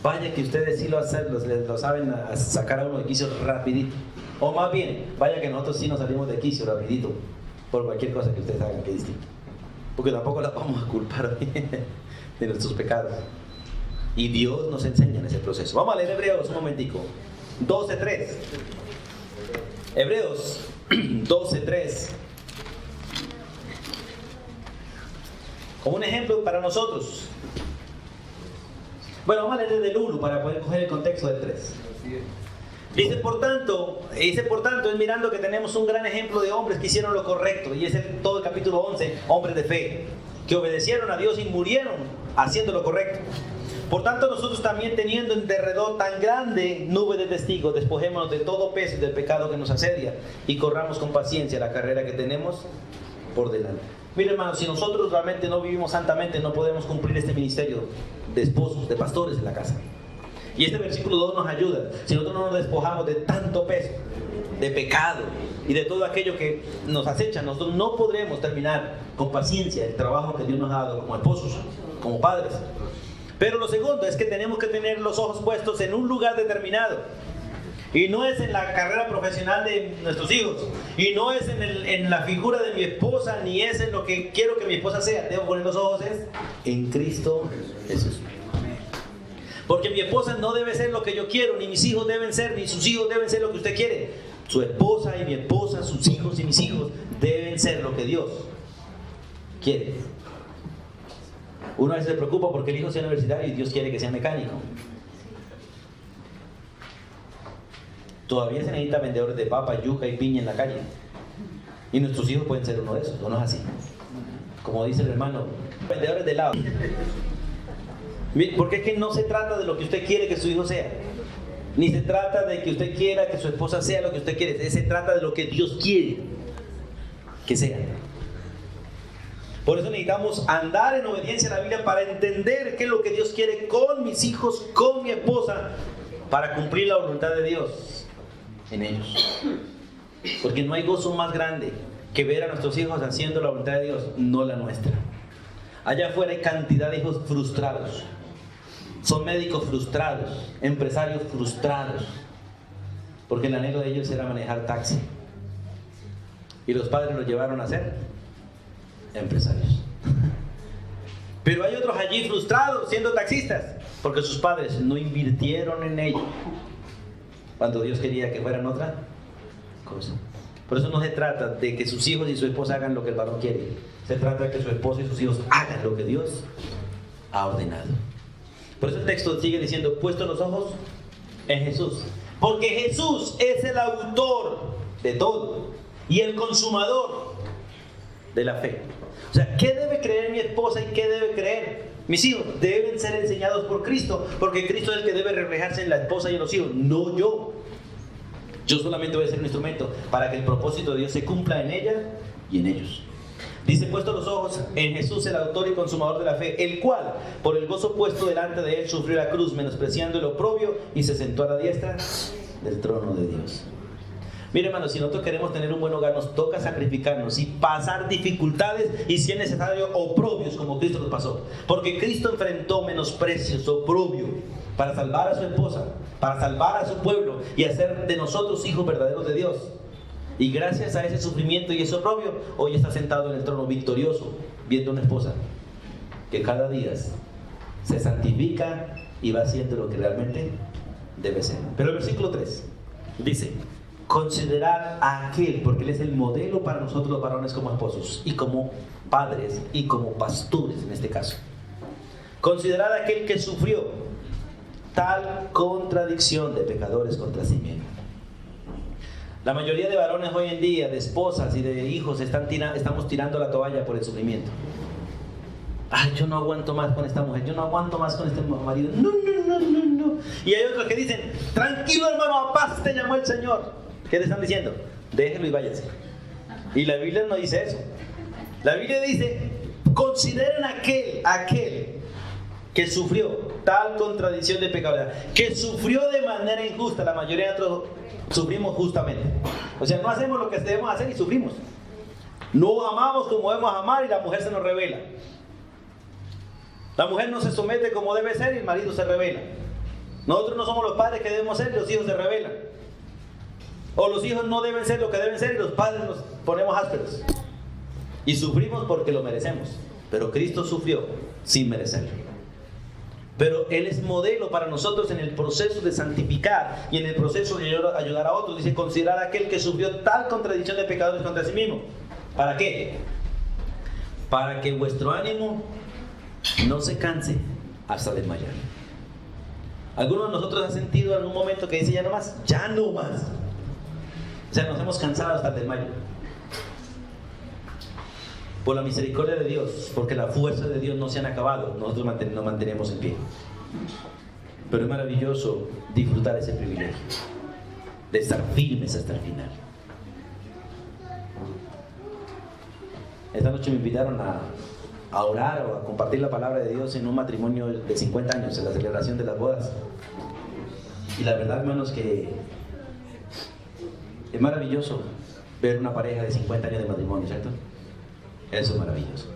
Vaya que ustedes sí lo saben sacar a uno de quicio rapidito. O más bien, vaya que nosotros sí nos salimos de quicio rapidito por cualquier cosa que ustedes hagan que es distinto. Porque tampoco la vamos a culpar de nuestros pecados. Y Dios nos enseña en ese proceso. Vamos a leer Hebreos un momentico. 12:3. Hebreos 12:3. Como un ejemplo para nosotros. Bueno, vamos a leer del 1 para poder coger el contexto del 3. Dice por tanto, es mirando que tenemos un gran ejemplo de hombres que hicieron lo correcto. Y es todo el capítulo 11, hombres de fe, que obedecieron a Dios y murieron haciendo lo correcto. Por tanto, nosotros también, teniendo en derredor tan grande nube de testigos, despojémonos de todo peso y del pecado que nos asedia, y corramos con paciencia la carrera que tenemos por delante. Mire, hermanos, si nosotros realmente no vivimos santamente, no podemos cumplir este ministerio de esposos, de pastores en la casa. Y este versículo 2 nos ayuda. Si nosotros no nos despojamos de tanto peso, de pecado y de todo aquello que nos acecha, nosotros no podremos terminar con paciencia el trabajo que Dios nos ha dado como esposos, como padres. Pero lo segundo es que tenemos que tener los ojos puestos en un lugar determinado. Y no es en la carrera profesional de nuestros hijos. Y no es en la figura de mi esposa, ni es en lo que quiero que mi esposa sea. Debo poner los ojos en Cristo Jesús. Porque mi esposa no debe ser lo que yo quiero, ni mis hijos deben ser, ni sus hijos deben ser lo que usted quiere. Su esposa y mi esposa, sus hijos y mis hijos deben ser lo que Dios quiere. Uno a veces se preocupa porque el hijo sea universitario y Dios quiere que sea mecánico. Todavía se necesita vendedores de papa, yuca y piña en la calle. Y nuestros hijos pueden ser uno de esos, ¿o no es así? Como dice el hermano, vendedores de helado. Porque es que no se trata de lo que usted quiere que su hijo sea. Ni se trata de que usted quiera que su esposa sea lo que usted quiere. Se trata de lo que Dios quiere que sea. Por eso necesitamos andar en obediencia a la Biblia para entender qué es lo que Dios quiere con mis hijos, con mi esposa, para cumplir la voluntad de Dios en ellos. Porque no hay gozo más grande que ver a nuestros hijos haciendo la voluntad de Dios, no la nuestra. Allá afuera hay cantidad de hijos frustrados. Son médicos frustrados, empresarios frustrados, porque el anhelo de ellos era manejar taxi. Y los padres los llevaron a ser empresarios. Pero hay otros allí frustrados siendo taxistas, porque sus padres no invirtieron en ellos cuando Dios quería que fueran otra cosa. Por eso no se trata de que sus hijos y su esposa hagan lo que el varón quiere. Se trata de que su esposa y sus hijos hagan lo que Dios ha ordenado. Por eso el texto sigue diciendo, puesto los ojos en Jesús. Porque Jesús es el autor de todo y el consumador de la fe. O sea, ¿qué debe creer mi esposa y qué debe creer mis hijos? Deben ser enseñados por Cristo, porque Cristo es el que debe reflejarse en la esposa y en los hijos, no yo. Yo solamente voy a ser un instrumento para que el propósito de Dios se cumpla en ella y en ellos. Dice, puesto los ojos en Jesús, el autor y consumador de la fe, el cual, por el gozo puesto delante de él, sufrió la cruz, menospreciando el oprobio, y se sentó a la diestra del trono de Dios. Mire, hermanos, si nosotros queremos tener un buen hogar, nos toca sacrificarnos y pasar dificultades y, si es necesario, oprobios, como Cristo los pasó. Porque Cristo enfrentó menosprecios, oprobio, para salvar a su esposa, para salvar a su pueblo y hacer de nosotros hijos verdaderos de Dios. Y gracias a ese sufrimiento y ese oprobio, hoy está sentado en el trono victorioso, viendo una esposa que cada día se santifica y va haciendo lo que realmente debe ser. Pero el versículo 3 dice, considerad a aquel, porque él es el modelo para nosotros los varones como esposos y como padres y como pastores en este caso. Considerad a aquel que sufrió tal contradicción de pecadores contra sí mismo. La mayoría de varones hoy en día, de esposas y de hijos, estamos tirando la toalla por el sufrimiento. Ay, yo no aguanto más con esta mujer, yo no aguanto más con este marido. No. Y hay otros que dicen, tranquilo hermano, a paz te llamó el Señor. ¿Qué te están diciendo? Déjelo y váyase. Y la Biblia no dice eso. La Biblia dice, consideren aquel que sufrió tal contradicción de pecado, que sufrió de manera injusta. La mayoría de nosotros sufrimos justamente. O sea, no hacemos lo que debemos hacer y sufrimos. No amamos como debemos amar y la mujer se nos revela. La mujer no se somete como debe ser y el marido se revela. Nosotros no somos los padres que debemos ser y los hijos se rebelan. O los hijos no deben ser lo que deben ser y los padres nos ponemos ásperos. Y sufrimos porque lo merecemos. Pero Cristo sufrió sin merecerlo. Pero Él es modelo para nosotros en el proceso de santificar y en el proceso de ayudar a otros. Dice, considerar a aquel que sufrió tal contradicción de pecadores contra sí mismo. ¿Para qué? Para que vuestro ánimo no se canse hasta desmayar. ¿Alguno de nosotros ha sentido algún momento que dice ya no más? Ya no más. O sea, nos hemos cansado hasta el desmayo. Por la misericordia de Dios, porque las fuerzas de Dios no se han acabado, nosotros nos mantenemos en pie. Pero es maravilloso disfrutar ese privilegio de estar firmes hasta el final. Esta noche me invitaron a orar o a compartir la palabra de Dios en un matrimonio de 50 años, en la celebración de las bodas. Y la verdad, hermanos, que es maravilloso ver una pareja de 50 años de matrimonio, ¿cierto? Eso es maravilloso.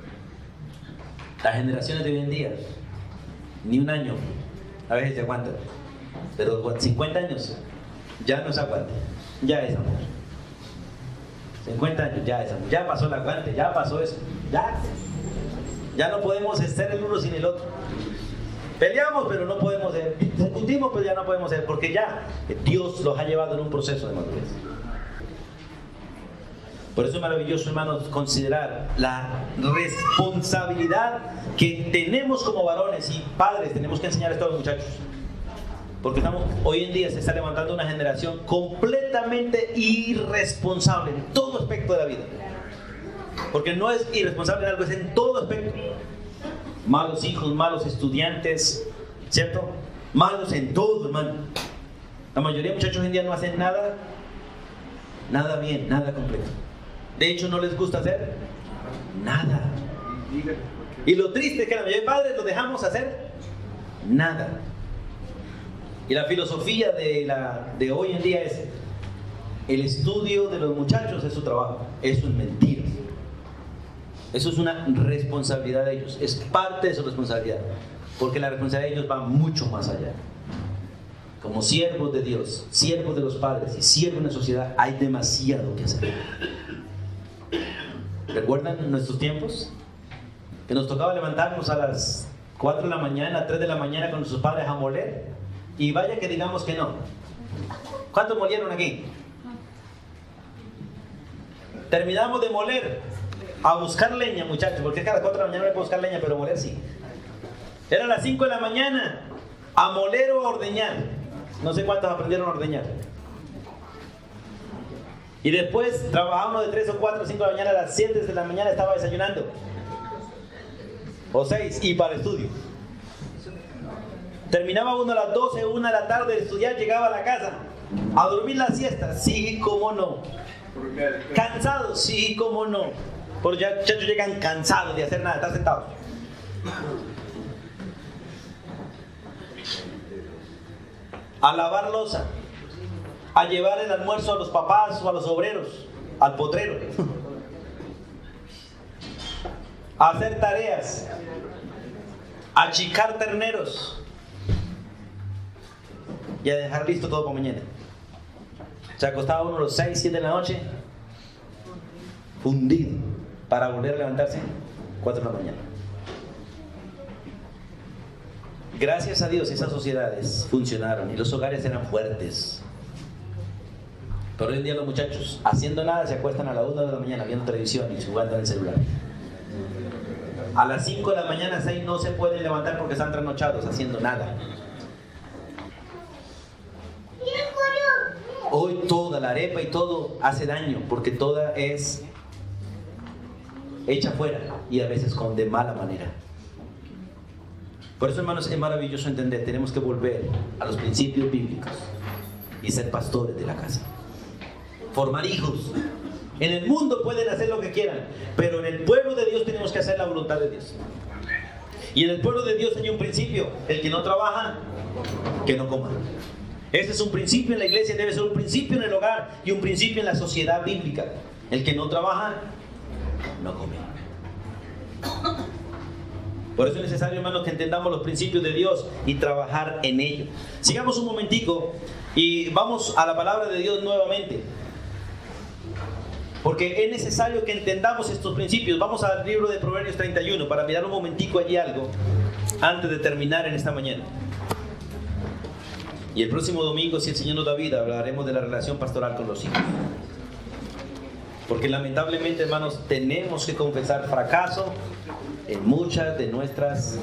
Las generaciones de hoy en día, ni un año a veces se aguantan, pero con 50 años ya no se aguanta, ya es amor. 50 años ya es amor, ya pasó el aguante, ya pasó eso, ya no podemos ser el uno sin el otro. Peleamos, pero no podemos ser, discutimos, pero ya no podemos ser, porque ya Dios los ha llevado en un proceso de madurez. Por eso es maravilloso, hermanos, considerar la responsabilidad que tenemos como varones y padres. Tenemos que enseñar esto a los muchachos. Porque hoy en día se está levantando una generación completamente irresponsable en todo aspecto de la vida. Porque no es irresponsable en algo, es en todo aspecto. Malos hijos, malos estudiantes, ¿cierto? Malos en todo, hermano. La mayoría de muchachos hoy en día no hacen nada bien, nada completo. De hecho, no les gusta hacer nada. Y lo triste es que la mayoría de padres lo dejamos hacer nada. Y la filosofía de hoy en día es: el estudio de los muchachos es su trabajo. Eso es mentira. Eso es una responsabilidad de ellos. Es parte de su responsabilidad. Porque la responsabilidad de ellos va mucho más allá. Como siervos de Dios, siervos de los padres y siervos de la sociedad, hay demasiado que hacer. ¿Recuerdan nuestros tiempos? Que nos tocaba levantarnos a las 4 de la mañana, 3 de la mañana con nuestros padres a moler. Y vaya que digamos que no. ¿Cuántos molieron aquí? Terminamos de moler, a buscar leña, muchachos, porque es que a las 4 de la mañana no hay que buscar leña, pero moler sí. Era a las 5 de la mañana, a moler o a ordeñar. No sé cuántos aprendieron a ordeñar. Y después trabajábamos de 3 o 4 o 5 de la mañana, a las 7 de la mañana estaba desayunando. O 6, y para el estudio. Terminaba uno a las 12, 1 de la tarde de estudiar, llegaba a la casa a dormir la siesta, sí, cómo no. Cansados, sí, cómo no. Porque ya muchachos llegan cansados de hacer nada, están sentados. A lavar loza, a llevar el almuerzo a los papás o a los obreros, al potrero, a hacer tareas, a achicar terneros y a dejar listo todo para mañana. Se acostaba uno a los 6, 7 de la noche, fundido, para volver a levantarse 4 de la mañana. Gracias a Dios esas sociedades funcionaron y los hogares eran fuertes. Pero hoy en día los muchachos, haciendo nada, se acuestan a la 1 de la mañana viendo televisión y jugando en el celular. A las 5 de la mañana, 6 no se pueden levantar porque están trasnochados haciendo nada. Hoy toda la arepa y todo hace daño porque toda es hecha fuera y a veces de mala manera. Por eso, hermanos, es maravilloso entender, tenemos que volver a los principios bíblicos y ser pastores de la casa. Formar hijos. En el mundo pueden hacer lo que quieran, pero en el pueblo de Dios tenemos que hacer la voluntad de Dios. Y en el pueblo de Dios hay un principio: el que no trabaja, que no coma. Ese es un principio en la iglesia, debe ser un principio en el hogar y un principio en la sociedad bíblica. El que no trabaja, no come. Por eso es necesario, hermanos, que entendamos los principios de Dios y trabajar en ello. Sigamos un momentico y vamos a la palabra de Dios nuevamente. Porque es necesario que entendamos estos principios. Vamos al libro de Proverbios 31 para mirar un momentico allí algo antes de terminar en esta mañana. Y el próximo domingo, si el Señor nos da vida, hablaremos de la relación pastoral con los hijos. Porque lamentablemente, hermanos, tenemos que confesar fracaso en muchas de nuestras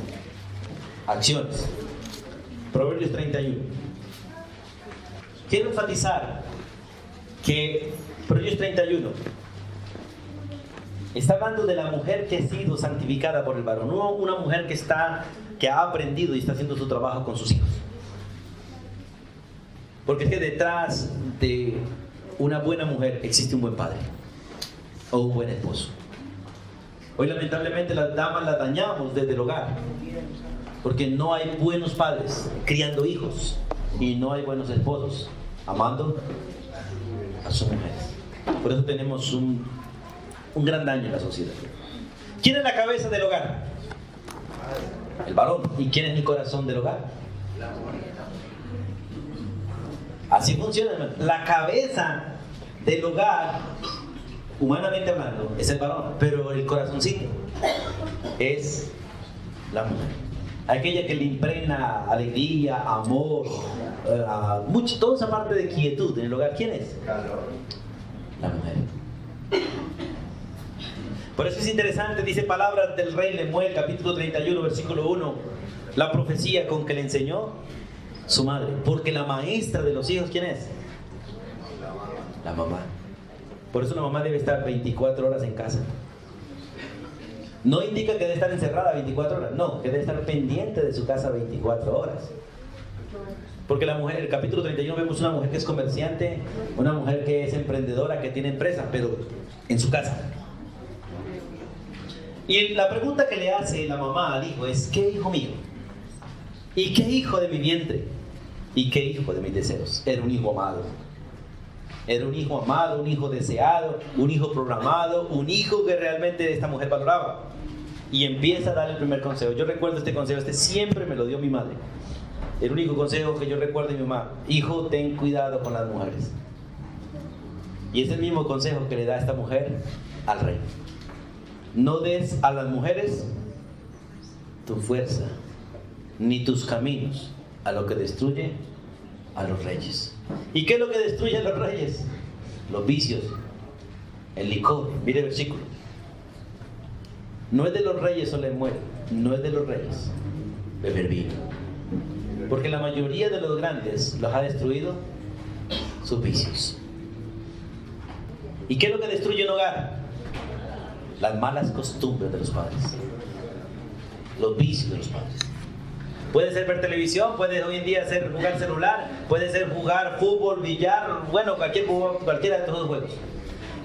acciones. Proverbios 31. Quiero enfatizar que Proverbios 31 está hablando de la mujer que ha sido santificada por el varón, no una mujer que ha aprendido y está haciendo su trabajo con sus hijos. Porque es que detrás de una buena mujer existe un buen padre o un buen esposo. Hoy lamentablemente las damas las dañamos desde el hogar porque no hay buenos padres criando hijos y no hay buenos esposos amando a sus mujeres. Por eso tenemos un gran daño en la sociedad. ¿Quién es la cabeza del hogar? El varón. ¿Y quién es el corazón del hogar? La mujer. Así funciona, hermano. La cabeza del hogar, humanamente hablando, es el varón, pero el corazoncito es la mujer. Aquella que le impregna alegría, amor, toda esa parte de quietud en el hogar. ¿Quién es? La mujer. Por eso es interesante, dice palabras del rey Lemuel, capítulo 31, versículo 1, la profecía con que le enseñó Su madre. Porque la maestra de los hijos, ¿quién es? La mamá. Por eso la mamá debe estar 24 horas en casa. No indica que debe estar encerrada 24 horas, no, que debe estar pendiente de su casa 24 horas. Porque la mujer, el capítulo 31 vemos una mujer que es comerciante, una mujer que es emprendedora, que tiene empresa, pero en su casa. Y la pregunta que le hace la mamá al hijo es: ¿qué hijo mío? ¿Y qué hijo de mi vientre? ¿Y qué hijo de mis deseos? Era un hijo amado. Era un hijo amado, un hijo deseado, un hijo programado, un hijo que realmente esta mujer valoraba. Y empieza a dar el primer consejo. Yo recuerdo este consejo, siempre me lo dio mi madre. El único consejo que yo recuerdo de mi mamá: hijo, ten cuidado con las mujeres. Y es el mismo consejo que le da esta mujer al rey. No des a las mujeres tu fuerza, ni tus caminos, a lo que destruye a los reyes. ¿Y qué es lo que destruye a los reyes? Los vicios, el licor. Mire el versículo. No es de los reyes solo muere, no es de los reyes beber vino. Porque la mayoría de los grandes los ha destruido sus vicios. ¿Y qué es lo que destruye un hogar? Las malas costumbres de los padres, los vicios de los padres. Puede ser ver televisión, puede hoy en día ser jugar celular, puede ser jugar fútbol, billar, bueno, cualquiera de estos juegos.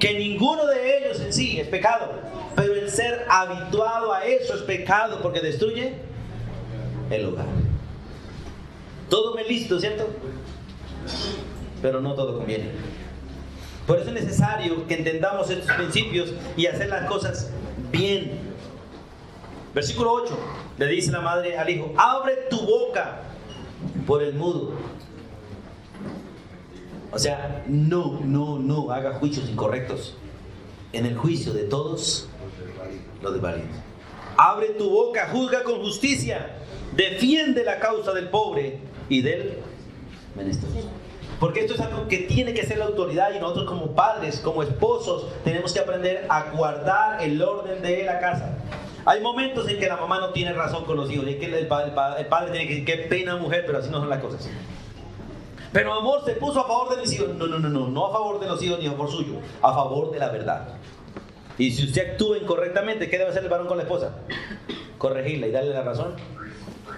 Que ninguno de ellos en sí es pecado, pero el ser habituado a eso es pecado porque destruye el hogar. Todo me listo, ¿cierto? Pero no todo conviene. Por eso es necesario que entendamos estos principios y hacer las cosas bien. Versículo 8, le dice la madre al hijo: abre tu boca por el mudo. O sea, no haga juicios incorrectos. En el juicio de todos los desvalidos. Abre tu boca, juzga con justicia, defiende la causa del pobre y del menesteroso. Porque esto es algo que tiene que ser la autoridad, y nosotros como padres, como esposos, tenemos que aprender a guardar el orden de la casa. Hay momentos en que la mamá no tiene razón con los hijos, y que el padre tiene que decir: qué pena mujer, pero así no son las cosas. Pero amor, se puso a favor de mis hijos. No a favor de los hijos ni a favor suyo, a favor de la verdad. Y si usted actúa incorrectamente, ¿qué debe hacer el varón con la esposa? Corregirla y darle la razón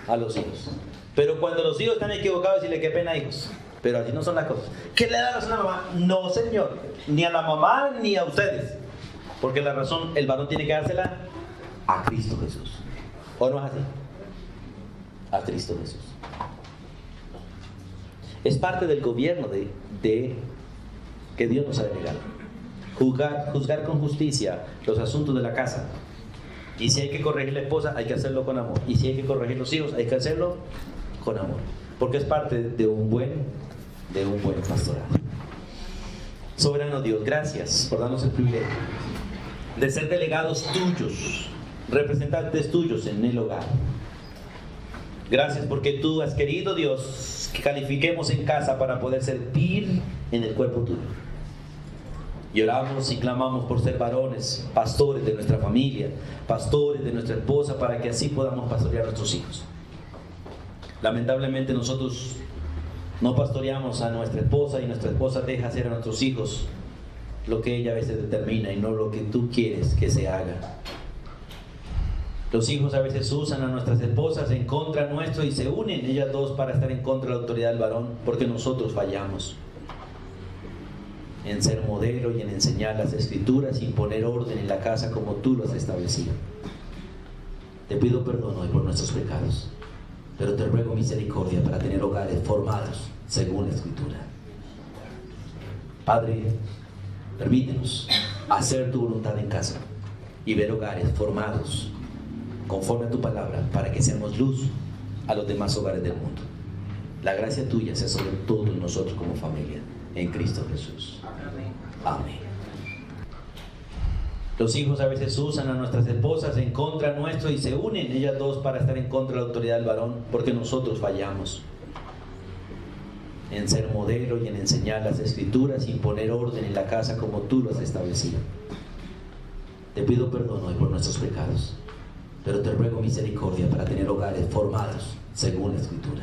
a los hijos. Pero cuando los hijos están equivocados, decirle: qué pena, hijos. Pero así no son las cosas. ¿Qué le da la razón a la mamá? No, señor. Ni a la mamá ni a ustedes. Porque la razón, el varón tiene que dársela a Cristo Jesús. ¿O no es así? A Cristo Jesús. Es parte del gobierno de que Dios nos ha delegado. Juzgar con justicia los asuntos de la casa. Y si hay que corregir la esposa, hay que hacerlo con amor. Y si hay que corregir los hijos, hay que hacerlo con amor. Porque es parte de un buen pastoral. Soberano Dios, gracias por darnos el privilegio de ser delegados tuyos, representantes tuyos en el hogar. Gracias porque tú has querido, Dios, que califiquemos en casa para poder servir en el cuerpo tuyo. Y oramos y clamamos por ser varones, pastores de nuestra familia, pastores de nuestra esposa, para que así podamos pastorear a nuestros hijos. Lamentablemente nosotros no pastoreamos a nuestra esposa, y nuestra esposa deja hacer a nuestros hijos lo que ella a veces determina y no lo que tú quieres que se haga. Los hijos a veces usan a nuestras esposas en contra nuestro y se unen ellas dos para estar en contra de la autoridad del varón, porque nosotros fallamos en ser modelo y en enseñar las escrituras y poner orden en la casa como tú lo has establecido. Te pido perdón hoy por nuestros pecados, pero te ruego misericordia para tener hogares formados según la escritura. Padre, permítenos hacer tu voluntad en casa y ver hogares formados conforme a tu palabra, para que seamos luz a los demás hogares del mundo. La gracia tuya sea sobre todos nosotros como familia, en Cristo Jesús. Amén. Los hijos a veces usan a nuestras esposas en contra nuestro y se unen ellas dos para estar en contra de la autoridad del varón, porque nosotros fallamos en ser modelo y en enseñar las escrituras y poner orden en la casa como tú lo has establecido. Te pido perdón hoy por nuestros pecados, pero te ruego misericordia para tener hogares formados según la escritura.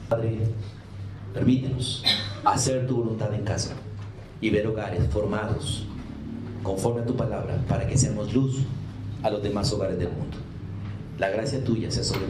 Padre, permítenos hacer tu voluntad en casa y ver hogares formados conforme a tu palabra para que seamos luz a los demás hogares del mundo. La gracia tuya sea sobre